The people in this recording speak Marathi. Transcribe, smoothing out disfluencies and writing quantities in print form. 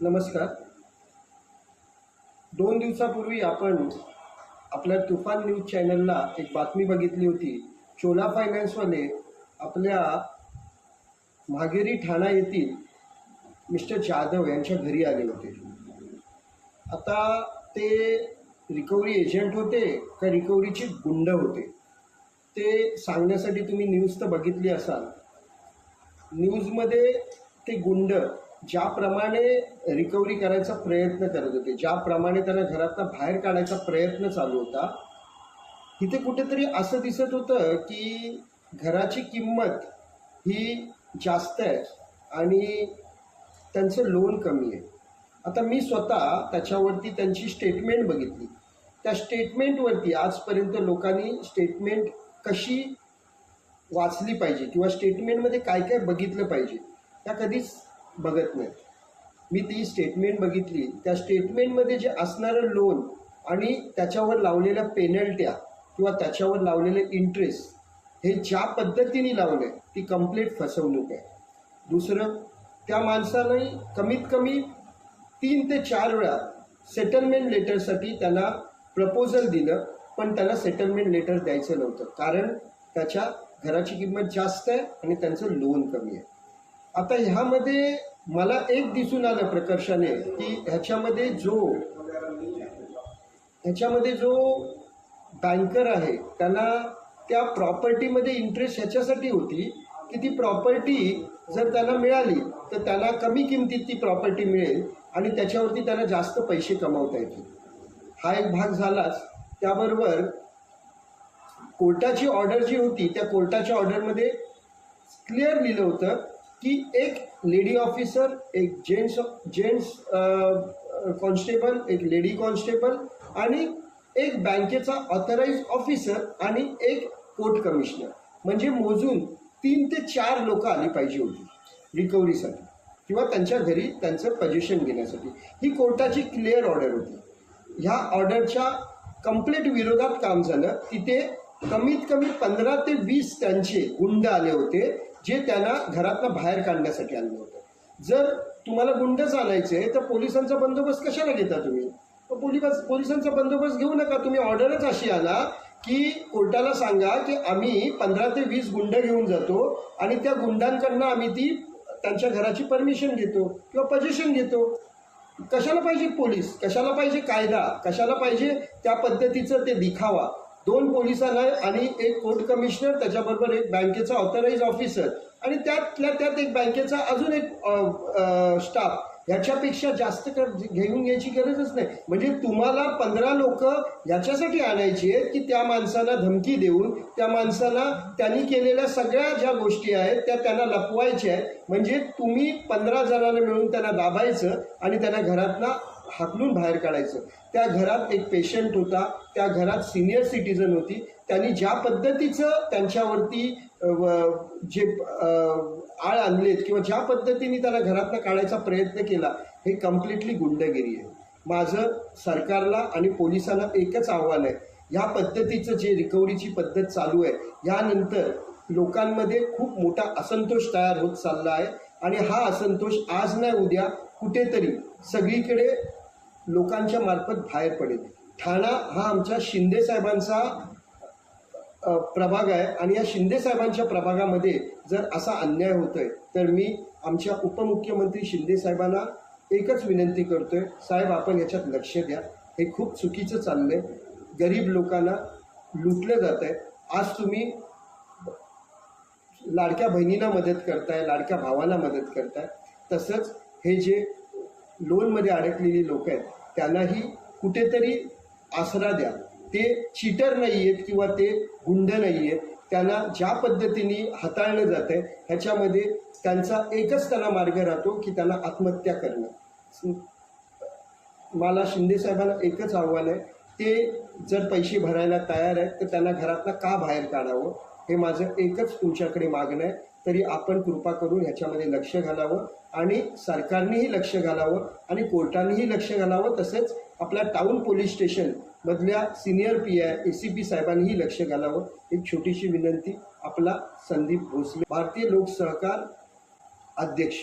नमस्कार. 2 दिवसापूर्वी आपण आपल्या तुफान न्यूज चॅनलला एक बातमी बघितली होती. चोला फायनान्सवाले आपल्या महागेरी ठाणा येथील मिस्टर जाधव यांच्या घरी आले होते. आता ते रिकव्हरी एजंट होते का रिकव्हरीचे गुंड होते ते सांगण्यासाठी तुम्ही न्यूज तर बघितली असाल. न्यूजमध्ये ते गुंड ज्याप्रमाणे रिकव्हरी करायचा प्रयत्न करत होते, ज्याप्रमाणे त्यांना घरातनं बाहेर काढायचा प्रयत्न चालू होता, तिथे कुठेतरी असं दिसत होतं की घराची किंमत ही जास्त आहे आणि त्यांचं लोन कमी आहे. आता मी स्वतः त्याच्यावरती त्यांची स्टेटमेंट बघितली. त्या स्टेटमेंटवरती आजपर्यंत लोकांनी स्टेटमेंट कशी वाचली पाहिजे किंवा स्टेटमेंटमध्ये काय काय बघितलं पाहिजे त्या कधीच बघत नाही. मी ती स्टेटमेंट बघितली. त्या स्टेटमेंटमध्ये जे असणारं लोन आणि त्याच्यावर लावलेल्या पेनल्ट्या किंवा त्याच्यावर लावलेले इंटरेस्ट हे ज्या पद्धतीने लावलं आहे ती कंप्लीट फसवणूक आहे. दुसरं, त्या माणसाने कमीत कमी 3 ते 4 वेळा सेटलमेंट लेटरसाठी त्यांना प्रपोजल दिलं, पण त्यांना सेटलमेंट लेटर द्यायचं नव्हतं कारण त्याच्या घराची किंमत जास्त आहे आणि त्यांचं लोन कमी आहे. आता ह्यामध्ये मला एक दिसून आलं प्रकर्षाने की ह्याच्यामध्ये जो बँकर आहे त्यांना त्या प्रॉपर्टीमध्ये इंटरेस्ट ह्याच्यासाठी होती की ती प्रॉपर्टी जर त्यांना मिळाली तर त्यांना कमी किमतीत ती प्रॉपर्टी मिळेल आणि त्याच्यावरती त्यांना जास्त पैसे कमावता येतील. हा एक भाग झालाच. त्याबरोबर कोर्टाची ऑर्डर जी होती त्या कोर्टाच्या ऑर्डरमध्ये क्लिअर लिहिलं होतं की एक लेडी ऑफिसर, एक जेंट्स कॉन्स्टेबल, एक लेडी कॉन्स्टेबल आणि एक बँकेचा ऑथराइज ऑफिसर आणि एक कोर्ट कमिशनर, म्हणजे मोजून 3 ते 4 लोक आली पाहिजे होती रिकव्हरीसाठी किंवा त्यांच्या घरी त्यांचं पोझिशन घेण्यासाठी. ही कोर्टाची क्लिअर ऑर्डर होती. ह्या ऑर्डरच्या कंप्लीट विरोधात काम झालं. तिथे कमीत कमी 15 ते 20 त्यांचे गुंड आले होते जे त्यांना घरातनं बाहेर काढण्यासाठी आणलं होतं. जर तुम्हाला गुंडच आणायचे तर पोलिसांचा बंदोबस्त कशाला घेता तुम्ही? पोलिसांचा बंदोबस्त घेऊ नका. तुम्ही ऑर्डरच अशी आला की कोर्टाला सांगा की आम्ही 15 ते 20 गुंड घेऊन जातो आणि त्या गुंडांकडनं आम्ही ती त्यांच्या घराची परमिशन घेतो किंवा पोझिशन घेतो. कशाला पाहिजे पोलीस? कशाला पाहिजे कायदा? कशाला पाहिजे त्या पद्धतीचं ते दिखावा? 2 पोलिसांना आणि एक कोर्ट कमिशनर, त्याच्याबरोबर एक बँकेचा ऑथराइज ऑफिसर आणि त्यात एक बँकेचा अजून एक स्टाफ. ह्याच्यापेक्षा जास्त घेऊन घ्यायची गरजच नाही. म्हणजे तुम्हाला 15 लोक ह्याच्यासाठी आणायची आहेत की त्या माणसाला धमकी देऊन त्या माणसाला त्यांनी केलेल्या सगळ्या ज्या गोष्टी आहेत त्या त्यांना लपवायच्या आहेत. म्हणजे तुम्ही 15 जणांना मिळून त्यांना दाबायचं आणि त्यांना घरातनं हाकलून बाहेर काढायचं. त्या घरात एक पेशंट होता, त्या घरात सिनियर सिटीजन होती. त्यांनी ज्या पद्धतीचं त्यांच्यावरती जे आळ आणलेत किंवा ज्या पद्धतीने त्याला घरातनं काढायचा प्रयत्न केला हे कम्प्लिटली गुंडगिरी आहे. माझं सरकारला आणि पोलिसांना एकच आव्हान आहे, ह्या पद्धतीचं जे रिकव्हरीची पद्धत चालू आहे यानंतर लोकांमध्ये खूप मोठा असंतोष तयार होत चालला आहे आणि हा असंतोष आज नाही उद्या कुठेतरी सगळीकडे लोकांच्या मार्फत बाहेर पडेल. ठाणा हा आमच्या शिंदे साहेबांचा प्रभाग आहे आणि या शिंदे साहेबांच्या प्रभागामध्ये जर असा अन्याय होतोय तर मी आमच्या उपमुख्यमंत्री शिंदे साहेबांना एकच विनंती करतोय, साहेब आपण याच्यात लक्ष द्या. हे खूप चुकीचं चाललंय. गरीब लोकांना लुटलं जात आहे. आज तुम्ही लाडक्या बहिणींना मदत करताय, लाडक्या भावांना मदत करताय, तसंच हे जे लोनमध्ये अडकलेली लोक आहेत त्यांनाही कुठेतरी आसरा द्या. ते चीटर नाही आहेत किंवा ते गुंड नाही आहेत. त्यांना ज्या पद्धतीने हाताळलं जातं आहे ह्याच्यामध्ये त्यांचा एकच त्यांना मार्ग राहतो की त्यांना आत्महत्या करणं. मला शिंदे साहेबांना एकच आव्हान आहे, ते जर पैसे भरायला तयार आहेत तर त्यांना घरातनं का बाहेर काढावं हे माझं एकच तुमच्याकडे मागणं आहे. तरी आपण कृपा करून ह्याच्यामध्ये लक्ष घालावं आणि सरकारनेही लक्ष घालावं आणि कोर्टानेही लक्ष घालावं. तसेच आपल्या टाउन पोलीस स्टेशन मधल्या सिनियर PI ACP साहेबांनीही लक्ष घालावं. एक छोटीशी विनंती. आपला संदीप भोसले, भारतीय लोक सहकार अध्यक्ष.